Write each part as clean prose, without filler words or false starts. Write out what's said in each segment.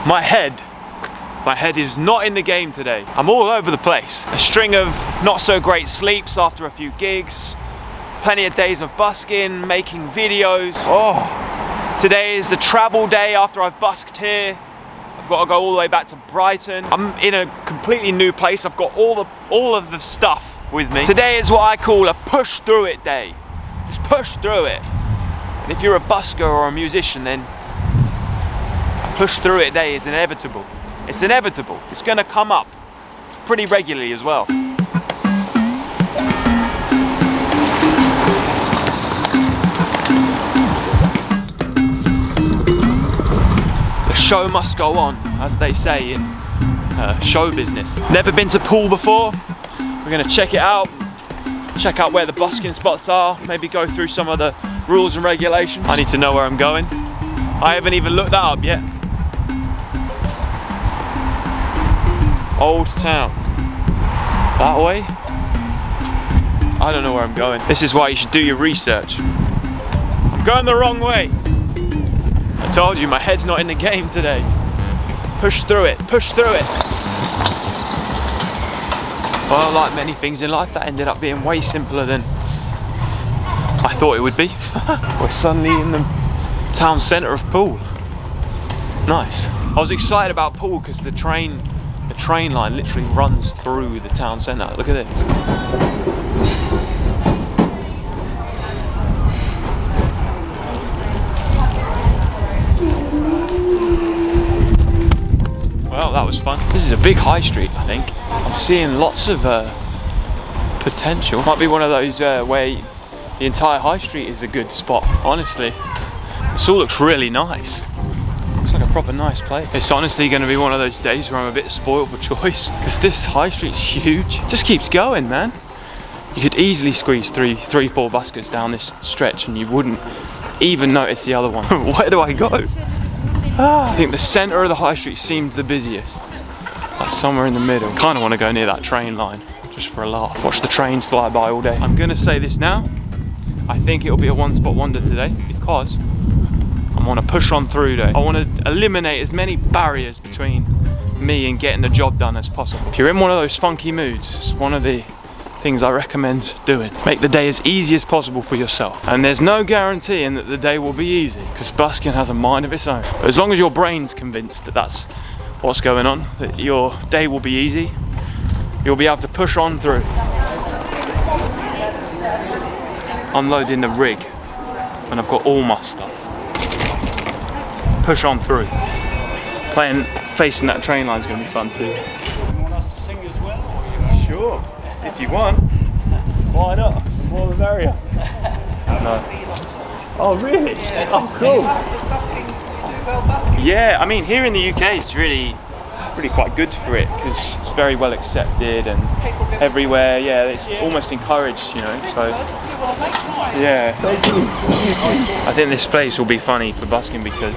My head is not in the game today. I'm all over the place. A string of not so great sleeps after a few gigs, plenty of days of busking, making videos. Oh, today is a travel day after I've busked here. I've got to go all the way back to Brighton. I'm in a completely new place. I've got all of the stuff with me. Today is what I call a push through it day. Just push through it. And if you're a busker or a musician, then a push through it day is inevitable. It's inevitable. It's gonna come up pretty regularly as well. The show must go on, as they say in show business. Never been to Poole before. We're gonna check it out. Check out where the busking spots are. Maybe go through some of the rules and regulations. I need to know where I'm going. I haven't even looked that up yet. Old Town. That way? I don't know where I'm going. This is why you should do your research. I'm going the wrong way. I told you, my head's not in the game today. Push through it, push through it. Well, like many things in life, that ended up being way simpler than I thought it would be. We're suddenly in the town centre of Poole. Nice. I was excited about Poole because the train line literally runs through the town centre. Look at this. Well, that was fun. This is a big high street, I think. I'm seeing lots of potential. Might be one of those where the entire high street is a good spot. Honestly, this all looks really nice. Looks like a proper nice place. It's honestly going to be one of those days where I'm a bit spoiled for choice because this high street's huge. It just keeps going, man. You could easily squeeze three, four buskers down this stretch and you wouldn't even notice the other one. Where do I go? I think the centre of the high street seems the busiest. Like somewhere in the middle. Kind of want to go near that train line just for a laugh. Watch the trains fly by all day. I'm going to say this now. I think it'll be a one-spot wonder today because I want to push on through day. I want to eliminate as many barriers between me and getting the job done as possible. If you're in one of those funky moods, it's one of the things I recommend doing. Make the day as easy as possible for yourself. And there's no guaranteeing that the day will be easy because busking has a mind of its own. But as long as your brain's convinced that that's what's going on, that your day will be easy, you'll be able to push on through. Unloading the rig and I've got all my stuff. Push on through. Facing that train line is going to be fun too. You want us to sing as well? Or Sure, if you want. Why not? The more the merrier. No. Oh really? Oh cool. Yeah, I mean here in the UK it's really quite good for it because it's very well accepted and everywhere, yeah, it's almost encouraged, you know, so yeah. I think this place will be funny for busking because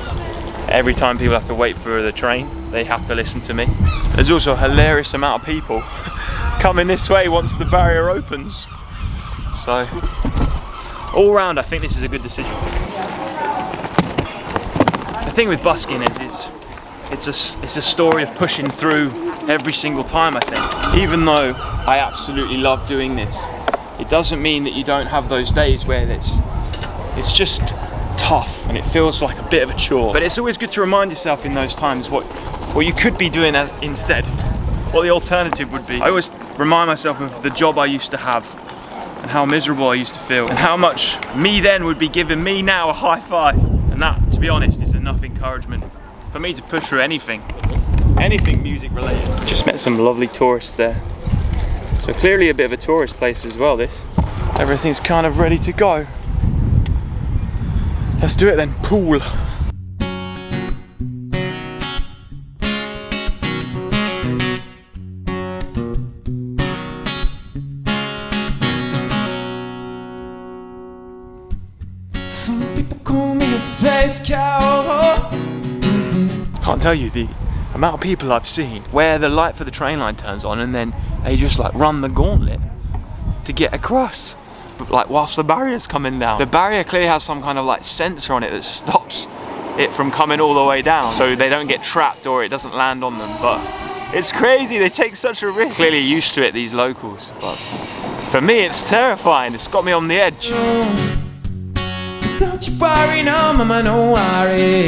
every time people have to wait for the train, they have to listen to me. There's also a hilarious amount of people coming this way once the barrier opens. So, all round, I think this is a good decision. The thing with busking is it's a story of pushing through every single time, I think. Even though I absolutely love doing this, it doesn't mean that you don't have those days where it's just tough and it feels like a bit of a chore. But it's always good to remind yourself in those times what you could be doing instead, what the alternative would be. I always remind myself of the job I used to have and how miserable I used to feel and how much me then would be giving me now a high five. And that, to be honest, is enough encouragement for me to push through anything music related. Just met some lovely tourists there. So clearly a bit of a tourist place as well, this. Everything's kind of ready to go. Let's do it then, Poole. Some people call me a space cow. Can't tell you the amount of people I've seen where the light for the train line turns on and then they just like run the gauntlet to get across, like whilst the barrier's coming down. The barrier clearly has some kind of like sensor on it that stops it from coming all the way down so they don't get trapped or it doesn't land on them. But it's crazy, they take such a risk. Clearly used to it, these locals, but for me it's terrifying. It's got me on the edge. Don't you worry, no mama, no worry.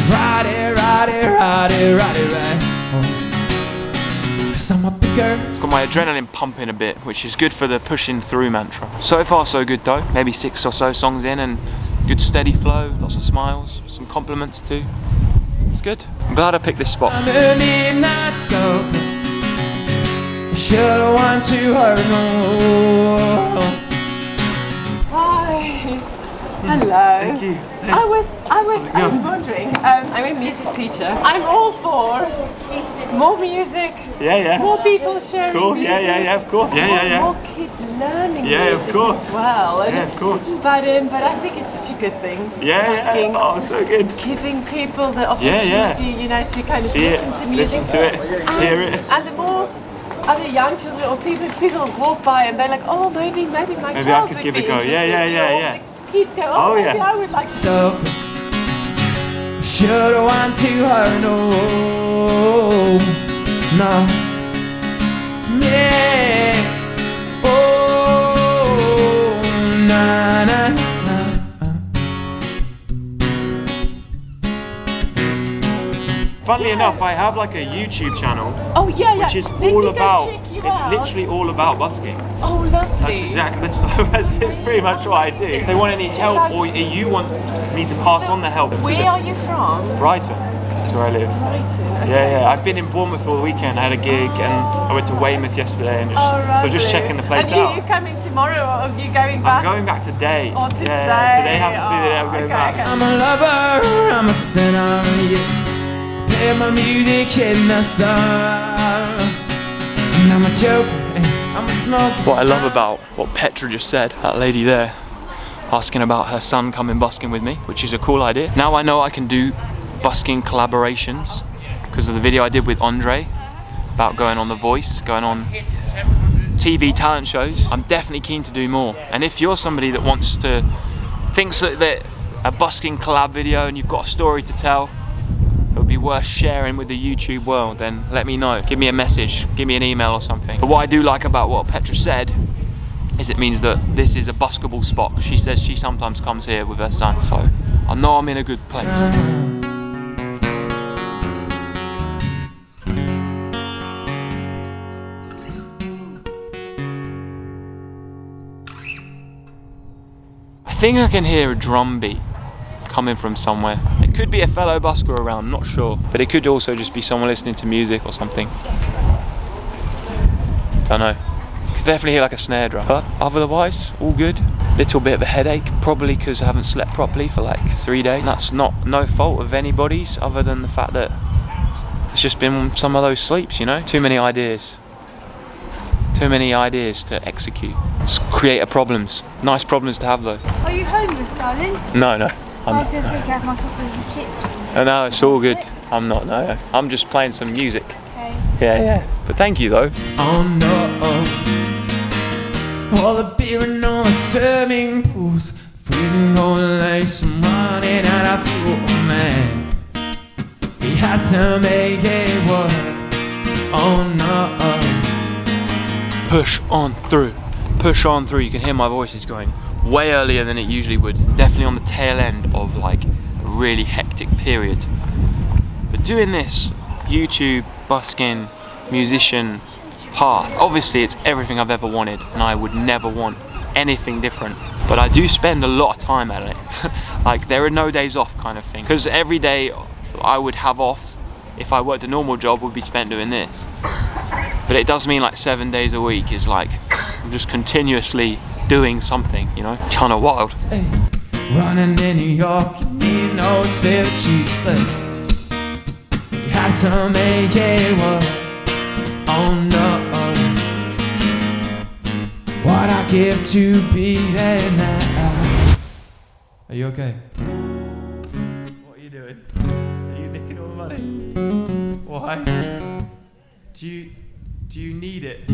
Ride it, ride it, ride it, ride it, ride it. Cause I'm a big girl. It's got my adrenaline pumping a bit, which is good for the pushing through mantra. So far so good though. Maybe 6 or so songs in and good steady flow, lots of smiles, some compliments too. It's good. I'm glad I picked this spot. I'm early and I don't. I should've won to her, no. Hi. Hello. Thank you. I was wondering. I'm a music teacher. I'm all for more music. Yeah. More people sharing. Cool. Music, Yeah. Of course. Yeah. More kids learning. Yeah, music of course. As well. And Yeah, of course. But I think it's such a good thing. Yeah. Oh, so good. Giving people the opportunity, you know, to kind of See listen it, to music. listen to it, hear it. And the more other young children or people walk by and they're like, oh, maybe my child I could would give be it a go. Yeah. interested. The kids go, oh, maybe I would like to. So, should've won to her, no. Yeah. Oh, na na na. Funnily enough, I have like a YouTube channel, Oh yeah, which is They all can go about. check you It's out. literally all about busking. Oh, lovely. That's exactly. That's pretty much what I do. If they want any help, or you want me to pass on the help to Where them. are you from? Brighton. That's where I live. Brighton. Okay. Yeah. I've been in Bournemouth all the weekend. I had a gig, and I went to Weymouth yesterday, and so just checking the place and out. Are you coming tomorrow, or are you going back? I'm going back today. Oh, today. Yeah, today happens to be the day I'm going back. I'm a lover, I'm a sinner, yeah. Play my music in the sun. And I'm a joker, I'm a smoker. What I love about what Petra just said, that lady there, asking about her son coming busking with me, which is a cool idea. Now I know I can do busking collaborations because of the video I did with Andre about going on The Voice, going on TV talent shows. I'm definitely keen to do more. And if you're somebody that thinks that a busking collab video and you've got a story to tell, it would be worth sharing with the YouTube world, then let me know. Give me a message, give me an email or something. But what I do like about what Petra said is it means that this is a buskable spot. She says she sometimes comes here with her son, so I know I'm in a good place. I think I can hear a drum beat coming from somewhere. It could be a fellow busker around, I'm not sure. But it could also just be someone listening to music or something. Don't know. Could definitely hear like a snare drum. But otherwise, all good. Little bit of a headache, probably because I haven't slept properly for like 3 days. That's no fault of anybody's other than the fact that it's just been some of those sleeps, you know? Too many ideas. Too many ideas to execute. It's creative problems. Nice problems to have though. Are you homeless, darling? No. I was going to say, can I have my chocolate and chips? No, it's all good. I'm not, no. I'm just playing some music. Okay. Yeah. But thank you though. Oh no. All the beer and all the swimming pools. Freezing cold like some running out of fuel, man. We had to make it work. Oh no. Push on through. Push on through. You can hear my voice is going way earlier than it usually would. Definitely on the tail end of like a really hectic period. But doing this YouTube, busking, musician path, obviously it's everything I've ever wanted and I would never want anything different. But I do spend a lot of time at it. Like there are no days off kind of thing. Because every day I would have off, if I worked a normal job, would be spent doing this. But it does mean like 7 days a week is like, I'm just continuously doing something, you know? Kind of wild. Hey, running in New York, you need no spare cheese slip. You had to make it work. Oh no. What I give to be there now. Are you okay? What are you doing? Are you nicking all the money? Why? Do you need it?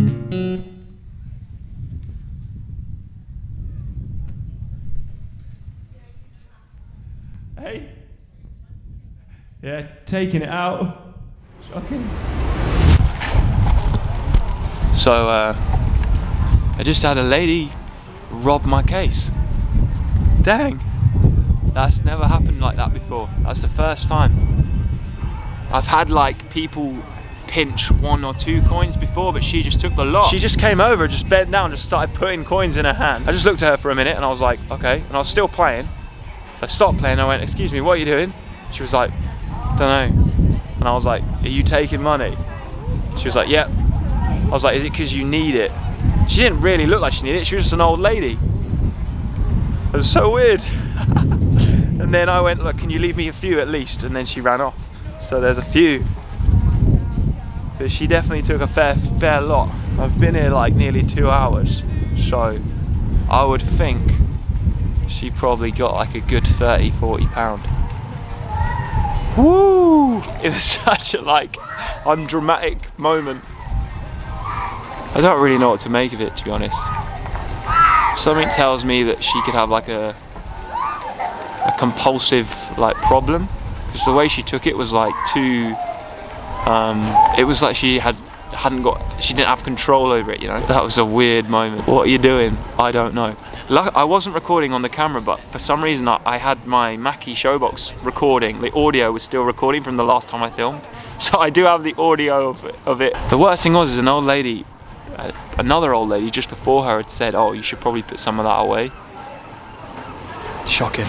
Hey, Yeah, taking it out. Shocking. So I just had a lady rob my case. Dang, that's never happened like that before. That's the first time. I've had like people pinch 1 or 2 coins before, but she just took the lot. She just came over, just bent down, just started putting coins in her hand. I just looked at her for a minute and I was like, okay, and I was still playing. So I stopped playing, I went, excuse me, what are you doing? She was like, don't know. And I was like, are you taking money? She was like, yep. I was like, is it because you need it? She didn't really look like she needed it, she was just an old lady. It was so weird. And then I went, look, can you leave me a few at least? And then she ran off. So there's a few. But she definitely took a fair lot. I've been here like nearly 2 hours. So I would think she probably got like a good 30, 40 pound. Woo! It was such a like undramatic moment. I don't really know what to make of it, to be honest. Something tells me that she could have like a compulsive like problem, because the way she took it was like too it was like she didn't have control over it, you know. That was a weird moment. What are you doing? I don't know. I wasn't recording on the camera, but for some reason I had my Mackie showbox recording. The audio was still recording from the last time I filmed, so I do have the audio of it. The worst thing was, is an old lady, another old lady just before her had said, oh, you should probably put some of that away. Shocking.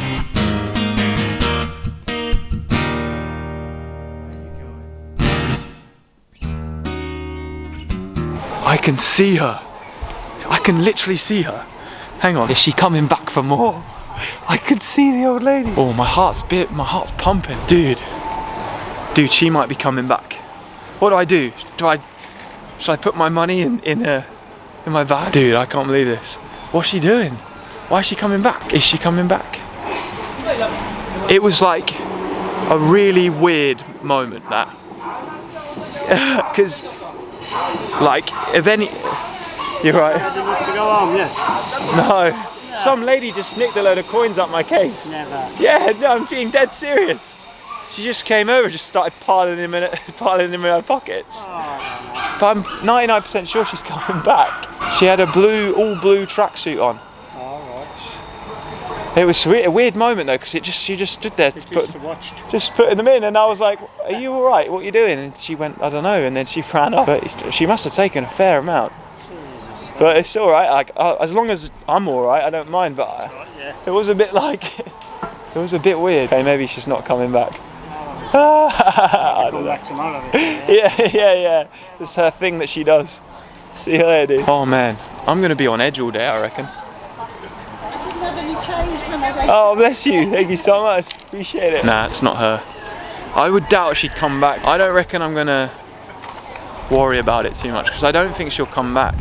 I can see her. I can literally see her. Hang on, is she coming back for more? I could see the old lady. Oh, my heart's pumping. Dude, she might be coming back. What do I do? Should I put my money in my bag? Dude, I can't believe this. What's she doing? Why is she coming back? Is she coming back? It was like a really weird moment, that. Because, like, if any... You're right. I didn't have to go home, yes. No. Some lady just nicked a load of coins out my case. Never. Yeah, no, I'm being dead serious. She just came over, just started piling them in her pockets. Oh, But I'm 99% sure she's coming back. She had a all blue tracksuit on. alright. It was a weird moment though, because she just stood there, just putting them in, and I was like, "Are you all right? What are you doing?" And she went, "I don't know," and then she ran off. But she must have taken a fair amount. Jesus. But it's all right. Like, as long as I'm all right, I don't mind. But Yeah. it was a bit like, it was a bit weird. Okay, maybe she's not coming back. I don't Come know. back tomorrow. Yeah. It's her thing that she does. See you later, dude. Oh man, I'm gonna be on edge all day, I reckon. I didn't have any change when I went. Oh, bless you. Thank you so much. Appreciate it. Nah, it's not her. I would doubt she'd come back. I don't reckon I'm gonna worry about it too much, because I don't think she'll come back,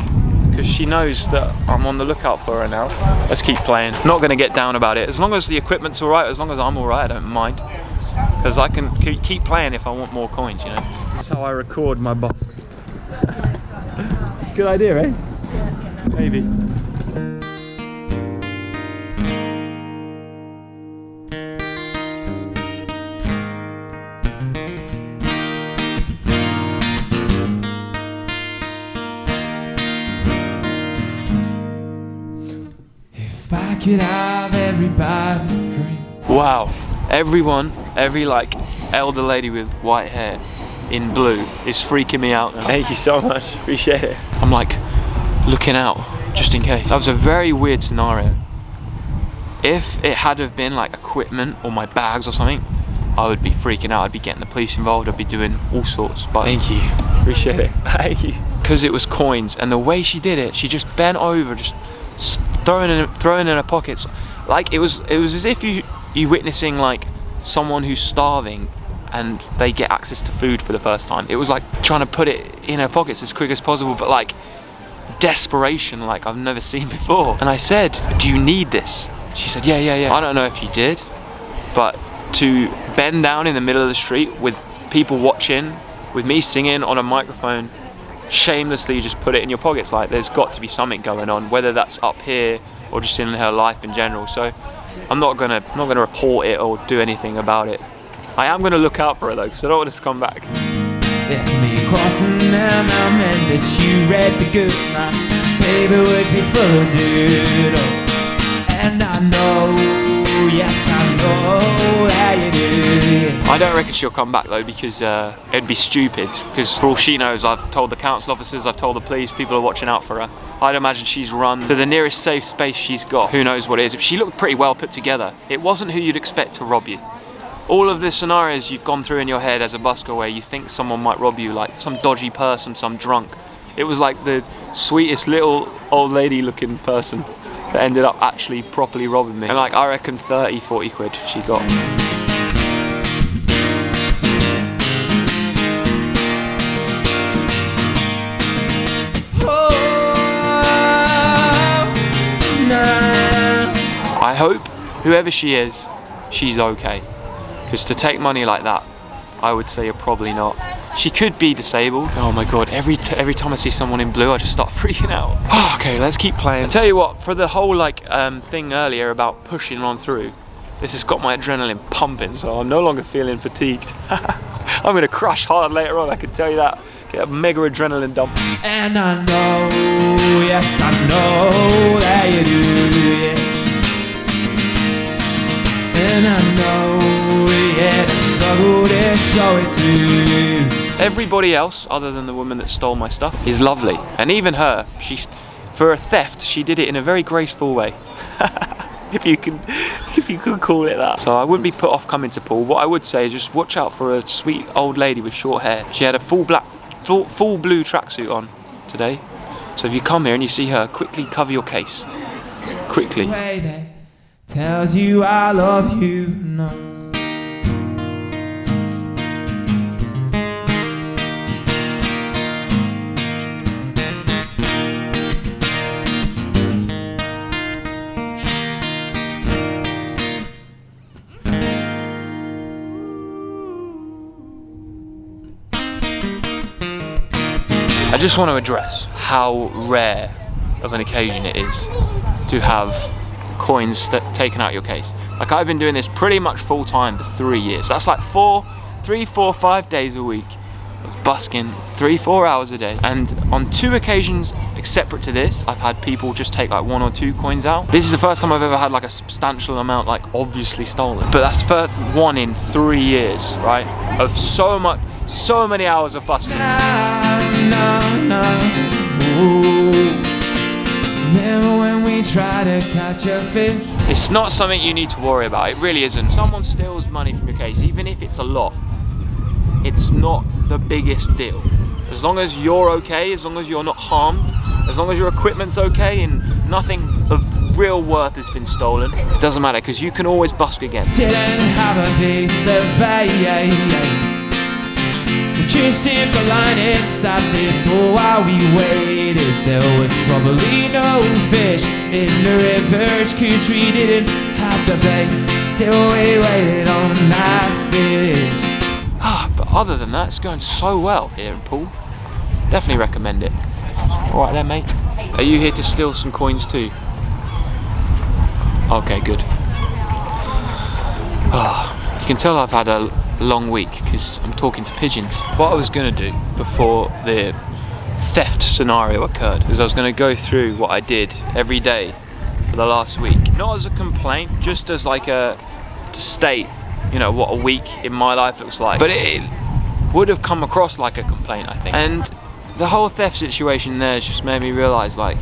because she knows that I'm on the lookout for her now. Let's keep playing. Not gonna get down about it. As long as the equipment's all right, as long as I'm all right, I don't mind. Because I can keep playing if I want more coins, you know. That's how I record my busks. Good idea, eh? Maybe. If I could have everybody's dream. Wow. Every like elder lady with white hair in blue is freaking me out now. Thank you so much, appreciate it. I'm like looking out just in case. That was a very weird scenario. If it had have been like equipment or my bags or something, I would be freaking out. I'd be getting the police involved, I'd be doing all sorts. But thank you, appreciate it. Thank you. Because it was coins, and the way she did it, she just bent over, just throwing in her pockets. Like it was as if you witnessing like someone who's starving and they get access to food for the first time. It was like trying to put it in her pockets as quick as possible, but like desperation like I've never seen before. And I said, "Do you need this?" She said, yeah. I don't know if you did, but to bend down in the middle of the street with people watching, with me singing on a microphone, shamelessly just put it in your pockets, like there's got to be something going on, whether that's up here or just in her life in general. So I'm not gonna report it or do anything about it. I am going to look out for her though, because I don't want her to come back. It's me crossing them out, man, that you read the good. My baby would be full of dirt. And I know, yes I know that you do. I don't reckon she'll come back though, because it'd be stupid. Because for all she knows, I've told the council officers, I've told the police, people are watching out for her. I'd imagine she's run to the nearest safe space she's got. Who knows what it is. She looked pretty well put together. It wasn't who you'd expect to rob you. All of the scenarios you've gone through in your head as a busker where you think someone might rob you, like some dodgy person, some drunk. It was like the sweetest little old lady looking person that ended up actually properly robbing me. And like, I reckon 30, 40 quid she got. I hope whoever she is, she's okay. Because to take money like that, I would say you're probably not. She could be disabled. Oh my god, every time I see someone in blue, I just start freaking out. Okay, let's keep playing. I tell you what, for the whole like thing earlier about pushing on through, this has got my adrenaline pumping, so I'm no longer feeling fatigued. I'm gonna crush hard later on, I can tell you that. Get a mega adrenaline dump. And I know, yes I know that you do, yeah. And I know, yeah, struggle to show it to you. Everybody else, other than the woman that stole my stuff, is lovely. And even her, for a theft, she did it in a very graceful way. if you could call it that. So I wouldn't be put off coming to Poole. What I would say is just watch out for a sweet old lady with short hair. She had a full blue tracksuit on today. So if you come here and you see her, quickly cover your case. Quickly. Tells you I love you, no. I just want to address how rare of an occasion it is to have coins taken out your case. Like, I've been doing this pretty much full time for 3 years. That's like 3, 4, 5 days a week of busking, 3, 4 hours a day. And on 2 occasions separate to this, I've had people just take like 1 or 2 coins out. This is the first time I've ever had like a substantial amount like obviously stolen. But that's for 1 in 3 years, right? Of so many hours of busking. Remember when we try to catch a fish? It's not something you need to worry about. It really isn't. If someone steals money from your case, even if it's a lot, it's not the biggest deal. As long as you're okay, as long as you're not harmed, as long as your equipment's okay and nothing of real worth has been stolen, it doesn't matter, because you can always busk again. Didn't have a piece of we chased him for line inside the tour while we waited. There was probably no fish in the rivers, cause we didn't have the bait. Still we waited on that fish. But other than that, it's going so well here in Poole. Definitely recommend it. Alright then, mate. Are you here to steal some coins too? Okay, good. You can tell I've had a long week because I'm talking to pigeons. What I was going to do before the theft scenario occurred is I was going to go through what I did every day for the last week. Not as a complaint, just as like to state, you know, what a week in my life looks like. But it would have come across like a complaint, I think. And the whole theft situation there just made me realise, like,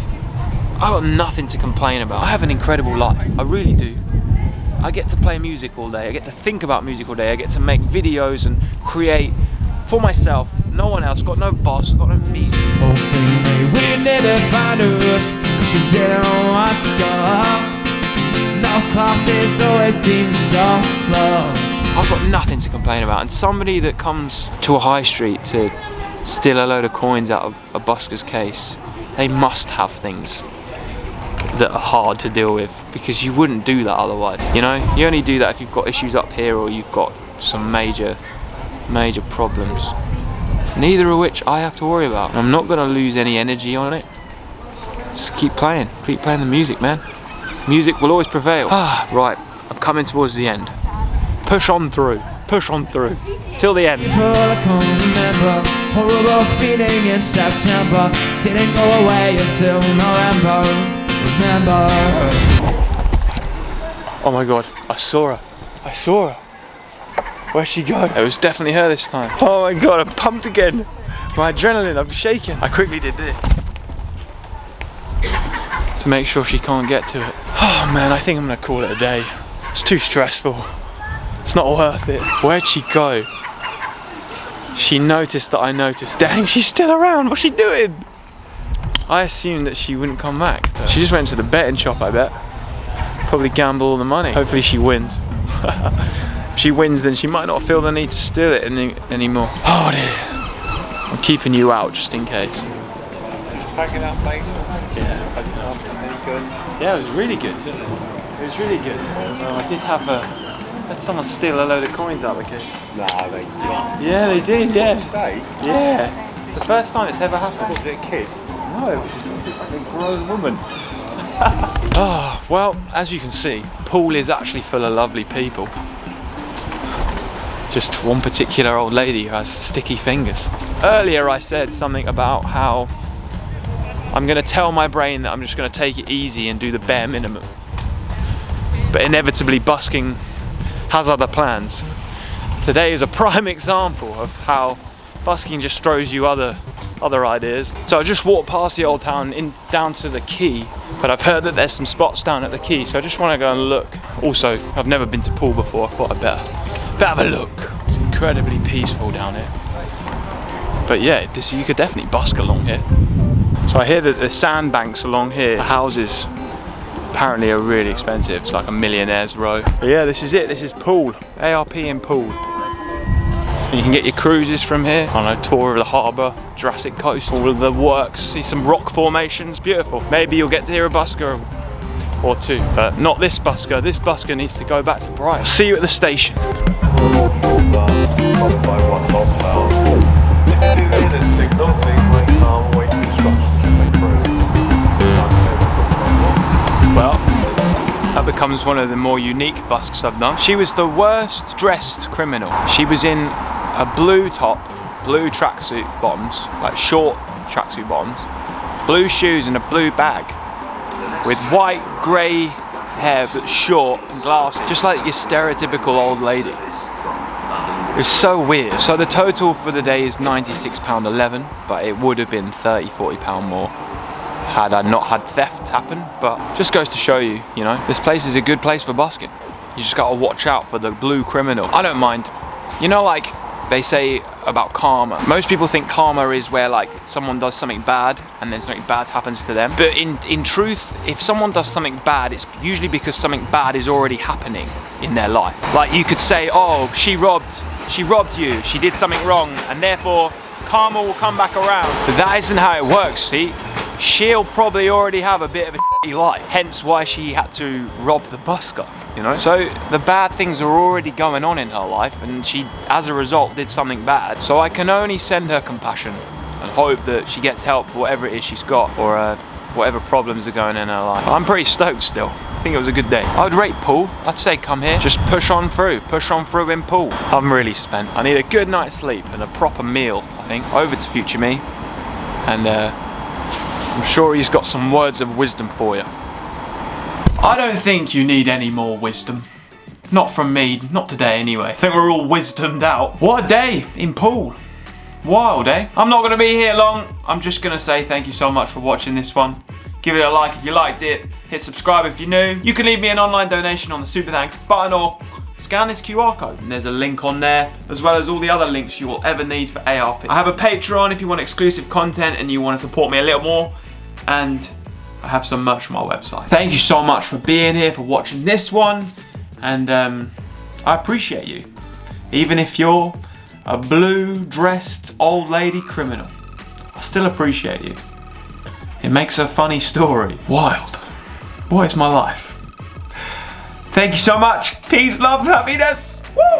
I've got nothing to complain about. I have an incredible life, I really do. I get to play music all day, I get to think about music all day, I get to make videos and create for myself. No one else, got no boss, got no me. Hoping we never find us, cause we didn't want to go up. Those classes always seem so slow. I've got nothing to complain about, and somebody that comes to a high street to steal a load of coins out of a busker's case, they must have things that are hard to deal with, because you wouldn't do that otherwise. You know, you only do that if you've got issues up here or you've got some major problems, neither of which I have to worry about. And I'm not going to lose any energy on it. Just keep playing the music, man. Music will always prevail. Right, I'm coming towards the end. Push on through, push on through till the end. People I can't remember, horrible feeling in September, didn't go away until November. Remember. Oh my god, I saw her. I saw her. Where'd she go? It was definitely her this time. Oh my god, I'm pumped again. My adrenaline, I'm shaking. I quickly did this to make sure she can't get to it. Oh man, I think I'm gonna call it a day. It's too stressful. It's not worth it. Where'd she go? She noticed that I noticed. Dang, she's still around. What's she doing? I assumed that she wouldn't come back. She just went to the betting shop, I bet. Probably gamble all the money. Hopefully she wins. If she wins, then she might not feel the need to steal it anymore. Oh dear. I'm keeping you out just in case. Just packing up, mate. Yeah, packing up. Yeah, it was really good. It was really good. I did have had someone steal a load of coins out of the case. Nah, they didn't. Yeah, they did. Yeah. Stay? Yeah. It's the first time it's ever happened. Was it a kid? No, it's like a grown woman. Oh, well, as you can see, Poole is actually full of lovely people. Just one particular old lady who has sticky fingers. Earlier I said something about how I'm gonna tell my brain that I'm just gonna take it easy and do the bare minimum. But inevitably Busking has other plans. Today is a prime example of how Busking just throws you other ideas. So I just walked past the old town down to the quay, but I've heard that there's some spots down at the quay, so I just want to go and look. Also, I've never been to Poole before. I thought I'd better have a look. It's incredibly peaceful down here. But yeah, you could definitely busk along here. So I hear that the sandbanks along here, the houses apparently are really expensive. It's like a millionaire's row. But yeah, this is it. This is Poole, ARP in Poole. And you can get your cruises from here on a tour of the harbour, Jurassic Coast, all of the works, see some rock formations, beautiful. Maybe you'll get to hear a busker or two, but not this busker. This busker needs to go back to Brighton. See you at the station. Well, that becomes one of the more unique busks I've done. She was the worst dressed criminal. She was in a blue top, blue tracksuit bottoms, like short tracksuit bottoms, blue shoes and a blue bag, with white, grey hair but short and glasses, just like your stereotypical old lady. It was so weird. So the total for the day is £96.11, but it would have been £30–40 more had I not had theft happen. But just goes to show you, you know, this place is a good place for busking. You just gotta watch out for the blue criminal. I don't mind. You know, like they say about karma. Most people think karma is where like someone does something bad and then something bad happens to them. But in truth, if someone does something bad, it's usually because something bad is already happening in their life. Like you could say, oh, she robbed you, she did something wrong, and therefore karma will come back around. But that isn't how it works, see? She'll probably already have a bit of a shitty life, hence why she had to rob the busker, you know? So the bad things are already going on in her life, and she, as a result, did something bad. So I can only send her compassion and hope that she gets help for whatever it is she's got, or whatever problems are going in her life. I'm pretty stoked still. I think it was a good day. I would rate Poole. I'd say come here, just push on through in Poole. I'm really spent. I need a good night's sleep and a proper meal, I think. Over to future me, and I'm sure he's got some words of wisdom for you. I don't think you need any more wisdom. Not from me, not today anyway. I think we're all wisdomed out. What a day in Poole. Wild, eh? I'm not gonna be here long. I'm just gonna say thank you so much for watching this one. Give it a like if you liked it. Hit subscribe if you're new. You can leave me an online donation on the super thanks button or scan this QR code. And there's a link on there, as well as all the other links you will ever need for ARP. I have a Patreon if you want exclusive content and you want to support me a little more. And I have some merch from my website. Thank you so much for being here, for watching this one. And I appreciate you. Even if you're a blue-dressed old lady criminal, I still appreciate you. It makes a funny story. Wild. What is my life? Thank you so much. Peace, love, happiness. Woo!